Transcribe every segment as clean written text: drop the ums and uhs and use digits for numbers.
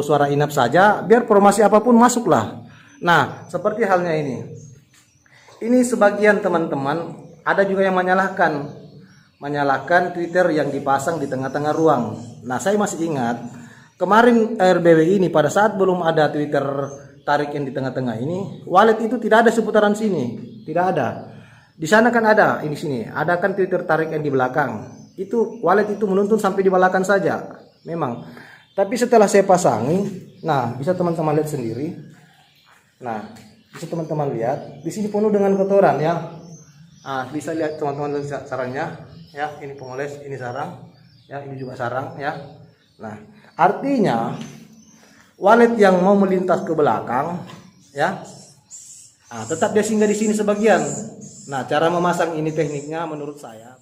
suara inap saja, biar formasi apapun masuklah. Nah, seperti halnya ini. Ini sebagian teman-teman ada juga yang menyalahkan Twitter yang dipasang di tengah-tengah ruang. Nah, saya masih ingat kemarin RBW ini pada saat belum ada Twitter tarik yang di tengah-tengah ini, wallet itu tidak ada seputaran sini, tidak ada. Di sana kan ada, ini sini, ada kan Twitter tarik yang di belakang. Itu wallet itu menuntun sampai di belakang saja, memang. Tapi setelah saya pasangi, nah bisa teman-teman lihat sendiri. Nah, bisa teman-teman lihat, di sini penuh dengan kotoran ya. Ah, bisa lihat teman-teman sarangnya, ya. Ini pengoles, ini sarang, ya. Ini juga sarang, ya. Nah, artinya wallet yang mau melintas ke belakang, ya, tetap dia singgah di sini sebagian. Nah, cara memasang ini tekniknya menurut saya.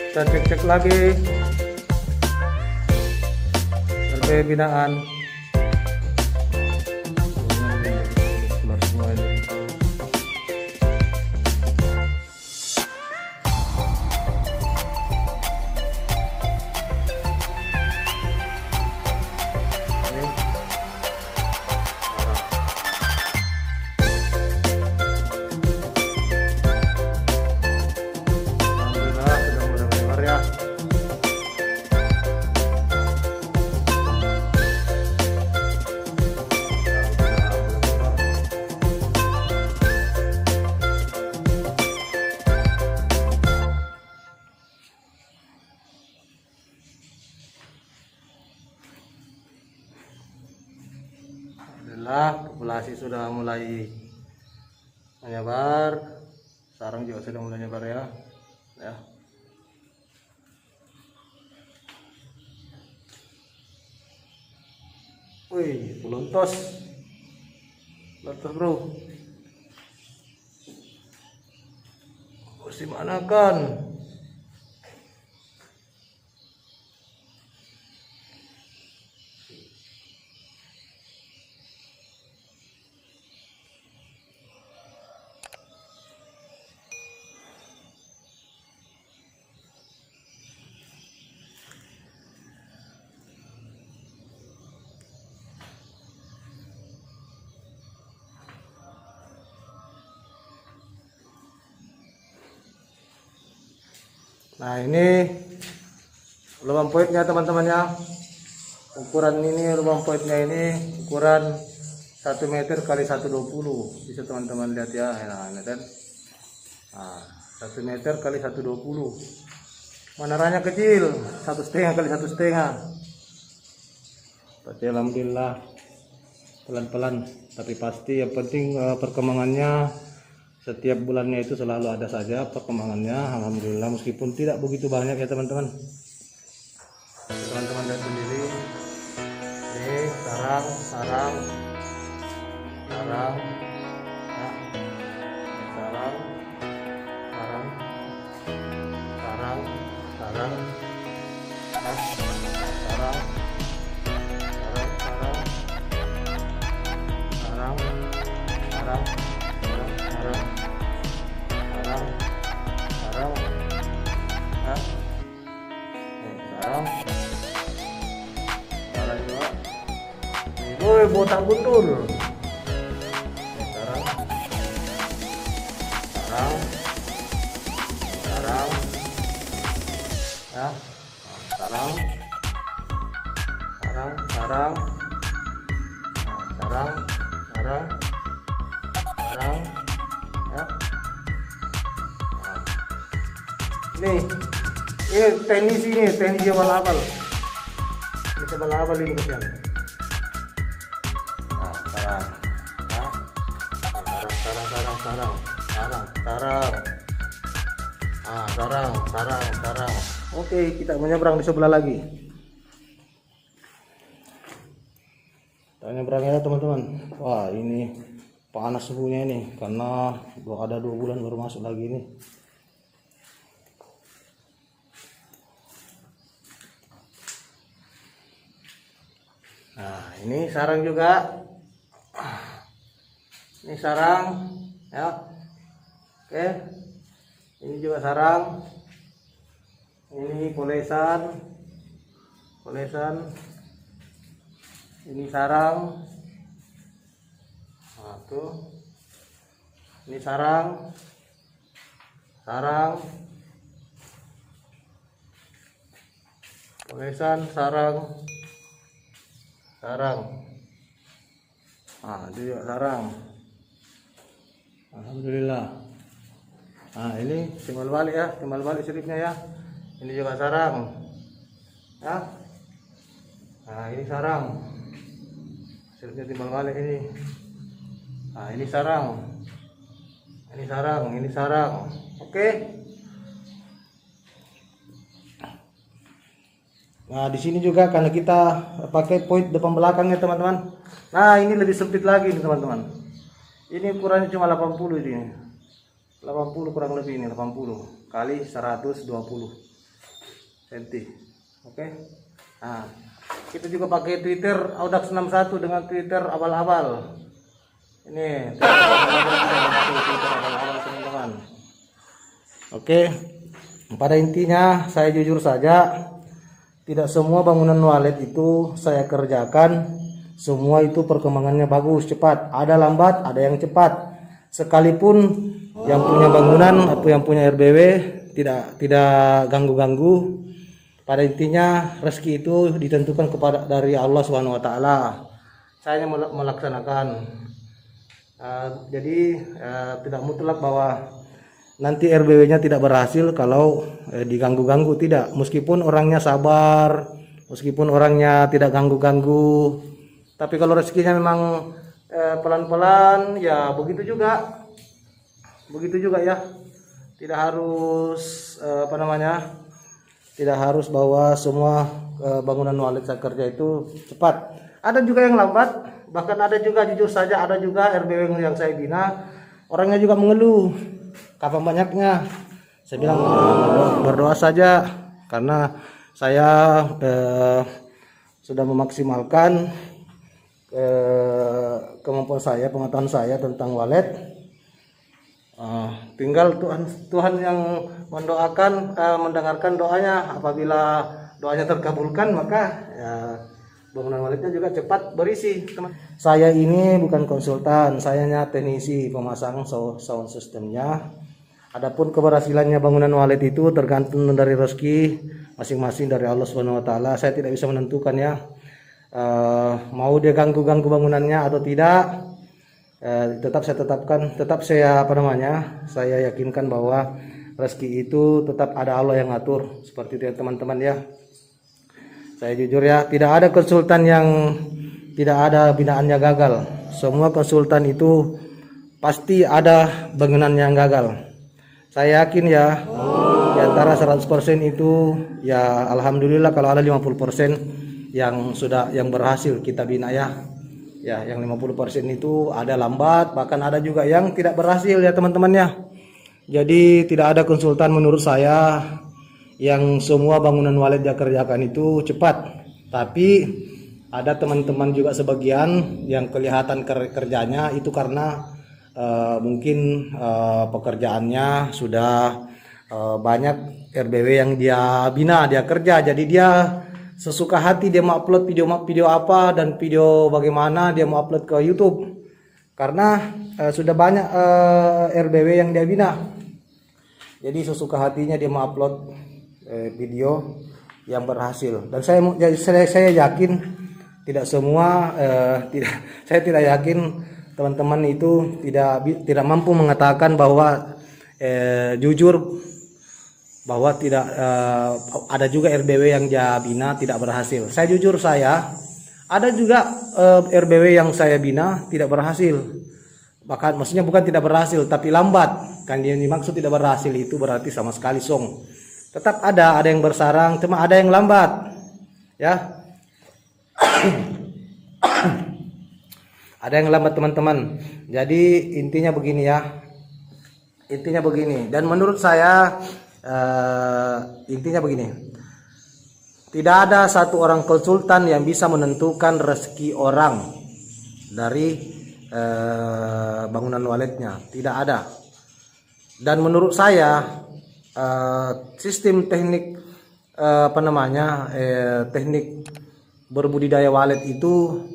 Kita cek-cek lagi RB binaan. Populasi sudah mulai menyebar, sarang juga sudah mulai menyebar ya. Wih, lontos bro. Mesti mana kan? Nah, ini lubang poinnya teman-teman ya. Ukuran ini lubang poinnya ini ukuran 1 meter kali 120. Bisa teman-teman lihat ya. Nah, ini kan. Nah, 1 meter kali 120. Menaranya kecil, 1,5 kali 1,5. Tapi alhamdulillah pelan-pelan, tapi pasti yang penting perkembangannya setiap bulannya itu selalu ada saja perkembangannya. Alhamdulillah meskipun tidak begitu banyak ya teman-teman. Teman-teman lihat sendiri. Ini sarang ya. Sarang, woi botak buntul. Sarang, ya. Sarang, ya. Ini teknis ini, teknis abal-abal. Ini abal-abal ini kesian. Sarang. Oke, kita menyeberang di sebelah lagi. Kita menyeberangnya teman-teman. Wah, ini panas suhunya ini karena ada 2 bulan baru masuk lagi ini. Nah, ini sarang juga. Ini sarang ya. Oke. Ini juga sarang. Ini polesan. Ini sarang. Nah, tuh. Ini sarang. Polesan, sarang. Nah, itu juga sarang. Alhamdulillah. Nah, ini timbal balik ya, timbal balik siripnya ya. Ini juga sarang. Ya. Nah, ini sarang. Siripnya timbal balik ini. Nah, ini sarang. Ini sarang. Oke. Nah, di sini juga karena kita pakai point depan belakangnya, teman-teman. Nah, ini lebih sempit lagi nih, teman-teman. Ini ukurannya cuma 80 ini. 80 kurang lebih ini, 80 kali 120 cm. Oke. Nah, kita juga pakai Twitter Audax 61 dengan Twitter abal-abal. Ini Twitter abal-abal, teman-teman. Oke. Pada intinya saya jujur saja, tidak semua bangunan walet itu saya kerjakan. Semua itu perkembangannya bagus, cepat. Ada lambat, ada yang cepat. Sekalipun yang punya bangunan atau yang punya RBW tidak ganggu-ganggu. Pada intinya rezeki itu ditentukan dari Allah Subhanahu wa taala. Saya melaksanakan. Jadi tidak mutlak bahwa nanti RBW-nya tidak berhasil kalau diganggu-ganggu, tidak. Meskipun orangnya sabar, meskipun orangnya tidak ganggu-ganggu, tapi kalau rezekinya memang pelan-pelan, ya begitu juga ya. Tidak harus tidak harus bahwa semua bangunan walet saya kerja itu cepat. Ada juga yang lambat, bahkan ada juga, jujur saja, ada juga RBW yang saya bina orangnya juga mengeluh. Kapan banyaknya? Saya bilang berdoa saja, karena saya sudah memaksimalkan kemampuan saya, pengetahuan saya tentang walet. Tinggal Tuhan yang mendoakan, mendengarkan doanya. Apabila doanya terkabulkan, maka ya, bangunan waletnya juga cepat berisi, teman. Saya ini bukan konsultan, saya hanya teknisi pemasang sound systemnya. Adapun keberhasilannya bangunan walet itu tergantung dari rezeki masing-masing dari Allah Subhanahu wa taala. Saya tidak bisa menentukan ya. Mau dia ganggu-ganggu bangunannya atau tidak. Tetap saya yakinkan bahwa rezeki itu tetap ada Allah yang ngatur, seperti itu ya, teman-teman ya. Saya jujur ya, tidak ada konsultan yang tidak ada binaannya gagal. Semua konsultan itu pasti ada bangunan yang gagal. Saya yakin ya, di antara 100% itu ya alhamdulillah kalau ada 50% yang berhasil kita bina ya. Ya, yang 50% itu ada lambat, bahkan ada juga yang tidak berhasil ya, teman-teman ya. Jadi tidak ada konsultan menurut saya yang semua bangunan walet dia kerjakan itu cepat. Tapi ada teman-teman juga sebagian yang kelihatan kerjanya itu karena mungkin pekerjaannya sudah banyak RBW yang dia bina, dia kerja, jadi dia sesuka hati dia mau upload video apa dan video bagaimana dia mau upload ke YouTube karena sudah banyak RBW yang dia bina. Jadi sesuka hatinya dia mau upload video yang berhasil. Dan saya yakin tidak semua saya tidak yakin teman-teman itu tidak mampu mengatakan bahwa jujur bahwa tidak ada juga RBW yang dia bina tidak berhasil. Saya jujur, ada juga RBW yang saya bina tidak berhasil. Bahkan maksudnya bukan tidak berhasil tapi lambat. Kan yang dimaksud tidak berhasil itu berarti sama sekali song. Tetap ada yang bersarang, cuma ada yang lambat. Ya. Ada yang lambat, teman-teman. Jadi intinya begini ya. Intinya begini. Dan menurut saya intinya begini. Tidak ada satu orang konsultan yang bisa menentukan rezeki orang dari bangunan walletnya. Tidak ada. Dan menurut saya sistem teknik teknik berbudidaya wallet itu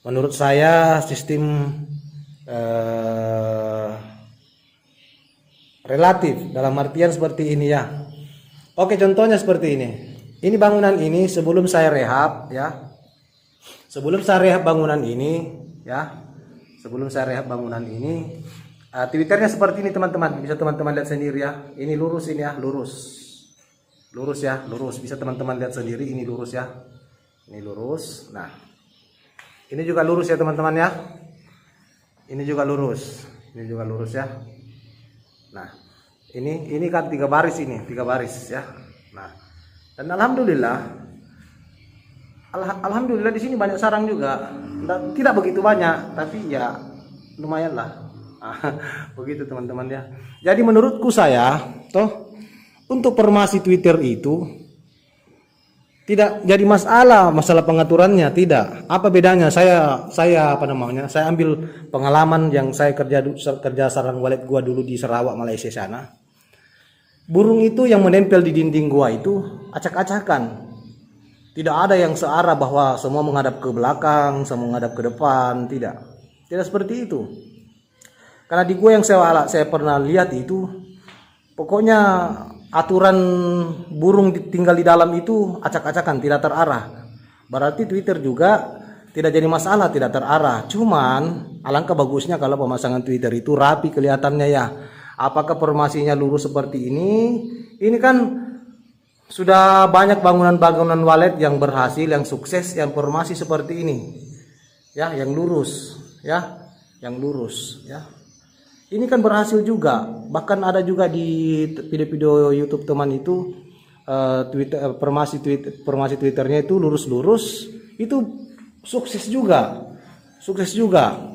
menurut saya sistem relatif, dalam artian seperti ini ya. Oke, contohnya seperti ini. Ini bangunan ini sebelum saya rehab ya. Sebelum saya rehab bangunan ini ya. Sebelum saya rehab bangunan ini, Twitternya seperti ini teman-teman. Bisa teman-teman lihat sendiri ya. Ini lurus ini ya, lurus. Lurus ya, lurus. Bisa teman-teman lihat sendiri, ini lurus ya. Ini lurus. Nah, ini juga lurus ya teman-teman ya. Ini juga lurus. Ini juga lurus ya. Nah, ini kan 3 baris ini, 3 baris ya. Nah, dan alhamdulillah di sini banyak sarang juga. Tidak begitu banyak, tapi ya lumayan lah. Begitu teman-teman ya. Jadi menurutku saya, untuk formasi Twitter itu tidak jadi masalah pengaturannya tidak. Apa bedanya? Saya Saya ambil pengalaman yang saya kerja sarang wallet gua dulu di Sarawak, Malaysia sana. Burung itu yang menempel di dinding gua itu acak-acakan. Tidak ada yang searah bahwa semua menghadap ke belakang, semua menghadap ke depan, tidak. Tidak seperti itu. Karena di gua yang saya pernah lihat itu, pokoknya aturan burung tinggal di dalam itu acak-acakan, tidak terarah. Berarti Twitter juga tidak jadi masalah, tidak terarah. Cuman alangkah bagusnya kalau pemasangan Twitter itu rapi kelihatannya ya. Apakah formasinya lurus seperti ini? Ini kan sudah banyak bangunan-bangunan wallet yang berhasil, yang sukses, yang formasi seperti ini. Ya, yang lurus, ya. Yang lurus, ya. Ini kan berhasil juga. Bahkan ada juga di video-video YouTube teman itu formasi Twitternya itu lurus-lurus, itu sukses juga. Sukses juga.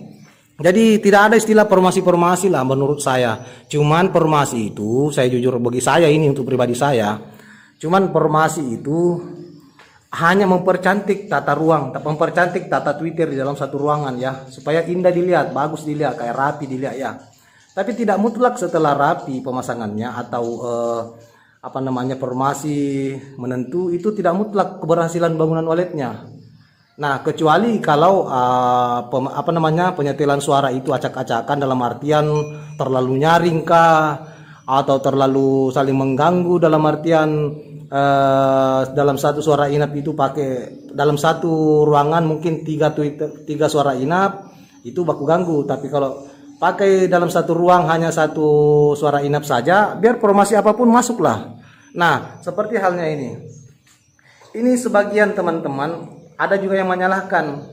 Jadi tidak ada istilah formasi-formasi lah menurut saya. Cuman formasi itu, saya jujur bagi saya ini untuk pribadi saya, cuman formasi itu hanya mempercantik tata ruang, mempercantik tata Twitter di dalam satu ruangan ya, supaya indah dilihat, bagus dilihat, kayak rapi dilihat ya. Tapi tidak mutlak setelah rapi pemasangannya atau formasi menentu itu tidak mutlak keberhasilan bangunan walletnya. Nah, kecuali kalau penyetelan suara itu acak-acakan, dalam artian terlalu nyaring kah, atau terlalu saling mengganggu, dalam artian dalam satu suara inap itu dalam satu ruangan mungkin 3 suara inap itu baku ganggu. Tapi kalau pakai dalam satu ruang hanya 1 suara inap saja, biar formasi apapun masuklah. Nah, seperti halnya ini. Ini sebagian teman-teman ada juga yang menyalahkan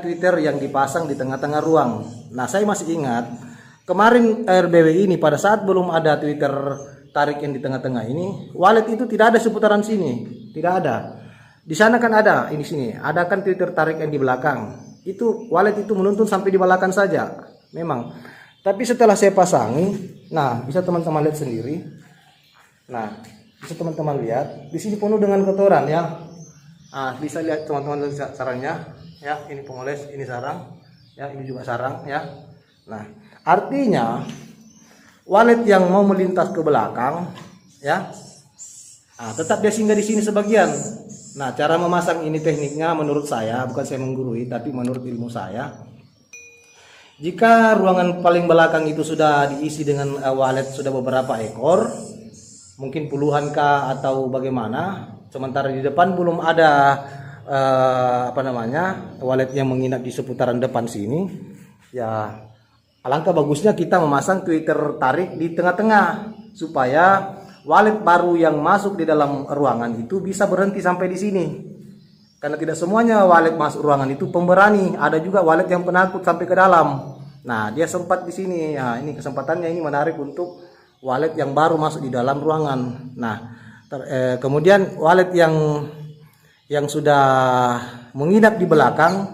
Twitter yang dipasang di tengah-tengah ruang. Nah, saya masih ingat kemarin RBW ini pada saat belum ada Twitter tarik yang di tengah-tengah ini, wallet itu tidak ada seputaran sini, tidak ada. Di sana kan ada, ini sini, ada kan Twitter tarik yang di belakang. Itu wallet itu menuntun sampai di belakang saja, memang. Tapi setelah saya pasangi, nah bisa teman-teman lihat sendiri. Nah, bisa teman-teman lihat, di sini penuh dengan kotoran ya. Bisa lihat teman-teman sarangnya ya, ini pengoles, ini sarang ya, ini juga sarang ya. Nah, artinya wallet yang mau melintas ke belakang ya, tetap dia singgah di sini sebagian. Nah, cara memasang ini tekniknya menurut saya, bukan saya menggurui tapi menurut ilmu saya, jika ruangan paling belakang itu sudah diisi dengan wallet sudah beberapa ekor, mungkin puluhan kah atau bagaimana, sementara di depan belum ada wallet yang menginap di seputaran depan sini, ya alangkah bagusnya kita memasang Twitter tarik di tengah-tengah supaya wallet baru yang masuk di dalam ruangan itu bisa berhenti sampai di sini. Karena tidak semuanya wallet masuk ruangan itu pemberani, ada juga wallet yang penakut sampai ke dalam. Nah, dia sempat di sini. Nah, ini kesempatannya ini menarik untuk wallet yang baru masuk di dalam ruangan. Nah, kemudian wallet yang sudah menginap di belakang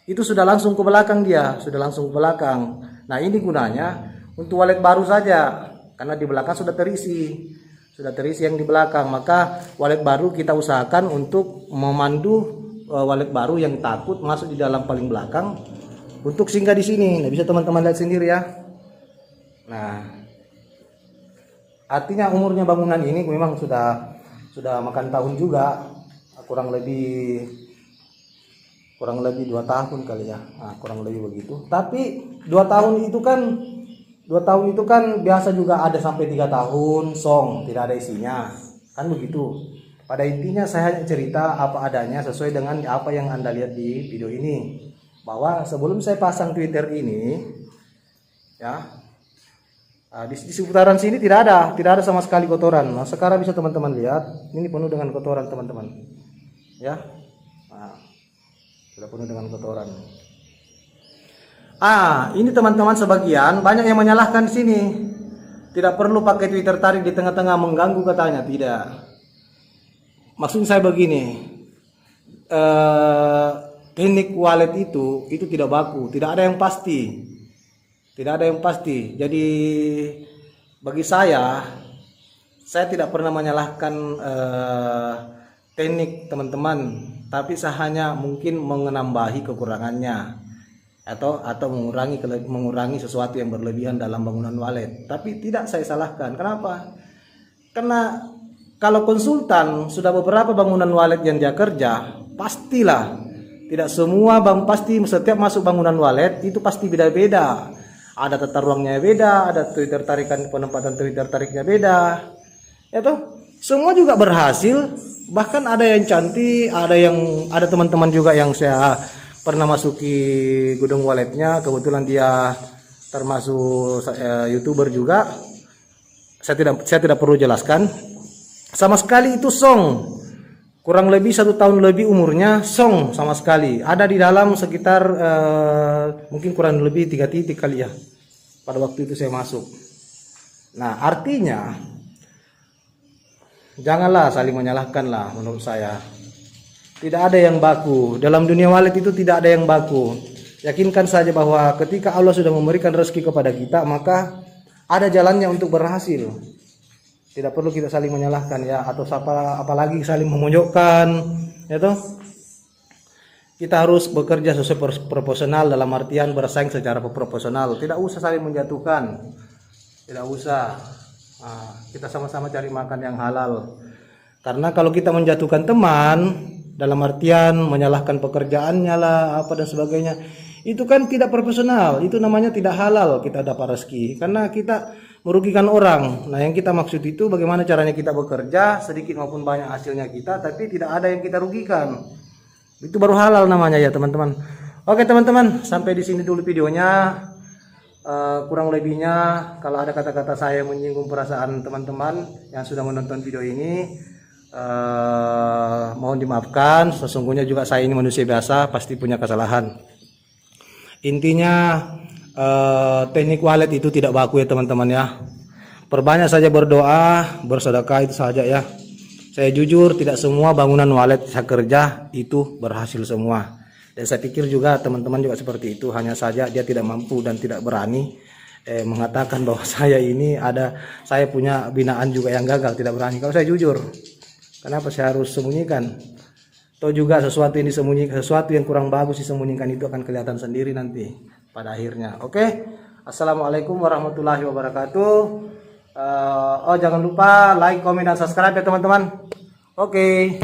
itu sudah langsung ke belakang, sudah langsung ke belakang. Nah, ini gunanya untuk wallet baru saja karena di belakang sudah terisi. sudah terisi yang di belakang. Maka wallet baru kita usahakan untuk memandu wallet baru yang takut masuk di dalam paling belakang untuk singgah di sini. Nah, bisa teman-teman lihat sendiri ya. Nah, artinya umurnya bangunan ini memang sudah makan tahun juga, kurang lebih 2 tahun kali ya. Nah, kurang lebih begitu. Tapi 2 tahun itu kan biasa juga ada sampai 3 tahun song tidak ada isinya, kan begitu. Pada intinya saya hanya cerita apa adanya sesuai dengan apa yang Anda lihat di video ini, bahwa sebelum saya pasang Twitter ini ya, di seputaran sini tidak ada sama sekali kotoran. Nah, sekarang bisa teman-teman lihat, ini penuh dengan kotoran teman-teman. Ya, nah, sudah penuh dengan kotoran. Ini teman-teman sebagian banyak yang menyalahkan di sini. Tidak perlu pakai Twitter tarik di tengah-tengah mengganggu katanya, tidak. Maksud saya begini, teknik wallet itu tidak baku, tidak ada yang pasti. Tidak ada yang pasti. Jadi bagi saya tidak pernah menyalahkan teknik teman-teman, tapi saya hanya mungkin menambahi kekurangannya atau mengurangi sesuatu yang berlebihan dalam bangunan wallet. Tapi tidak saya salahkan. Kenapa? Karena kalau konsultan sudah beberapa bangunan wallet yang dia kerja, pastilah tidak semua pasti setiap masuk bangunan wallet itu pasti beda-beda. Ada tata ruangnya beda, ada Twitter tarikan, penempatan Twitter tariknya beda. Ya toh, semua juga berhasil. Bahkan ada yang cantik, ada teman-teman juga yang saya pernah masuki gudang walletnya. Kebetulan dia termasuk YouTuber juga. Saya tidak perlu jelaskan. Sama sekali itu song. Kurang lebih 1 tahun lebih umurnya, song sama sekali. Ada di dalam sekitar mungkin kurang lebih 3 titik kali ya. Pada waktu itu saya masuk. Nah, artinya janganlah saling menyalahkan lah menurut saya. Tidak ada yang baku. Dalam dunia wallet itu tidak ada yang baku. Yakinkan saja bahwa ketika Allah sudah memberikan rezeki kepada kita, maka ada jalannya untuk berhasil. Tidak perlu kita saling menyalahkan ya, atau apalagi saling memojokkan, ya toh. Kita harus bekerja sesuai proporsional, dalam artian bersaing secara proporsional. Tidak usah saling menjatuhkan, tidak usah. Kita sama-sama cari makan yang halal. Karena kalau kita menjatuhkan teman, dalam artian menyalahkan pekerjaannya lah, apa dan sebagainya, itu kan tidak profesional. Itu namanya tidak halal kita dapat rezeki. Karena kita merugikan orang. Nah, yang kita maksud itu bagaimana caranya kita bekerja sedikit maupun banyak hasilnya kita, tapi tidak ada yang kita rugikan. Itu baru halal namanya ya teman-teman. Oke teman-teman, sampai di sini dulu videonya. Kurang lebihnya kalau ada kata-kata saya yang menyinggung perasaan teman-teman yang sudah menonton video ini, mohon dimaafkan. Sesungguhnya juga saya ini manusia biasa, pasti punya kesalahan. Intinya teknik wallet itu tidak baku ya teman-teman ya. Perbanyak saja berdoa, bersedekah, itu saja ya. Saya jujur tidak semua bangunan wallet saya kerja itu berhasil semua. Dan saya pikir juga teman-teman juga seperti itu. Hanya saja dia tidak mampu dan tidak berani mengatakan bahwa saya punya binaan juga yang gagal, tidak berani. Kalau saya jujur, kenapa saya harus sembunyikan? Atau juga sesuatu yang disembunyikan, sesuatu yang kurang bagus disembunyikan itu akan kelihatan sendiri nanti pada akhirnya. Oke. Assalamualaikum warahmatullahi wabarakatuh. Jangan lupa like, komen, dan subscribe ya teman-teman. Oke.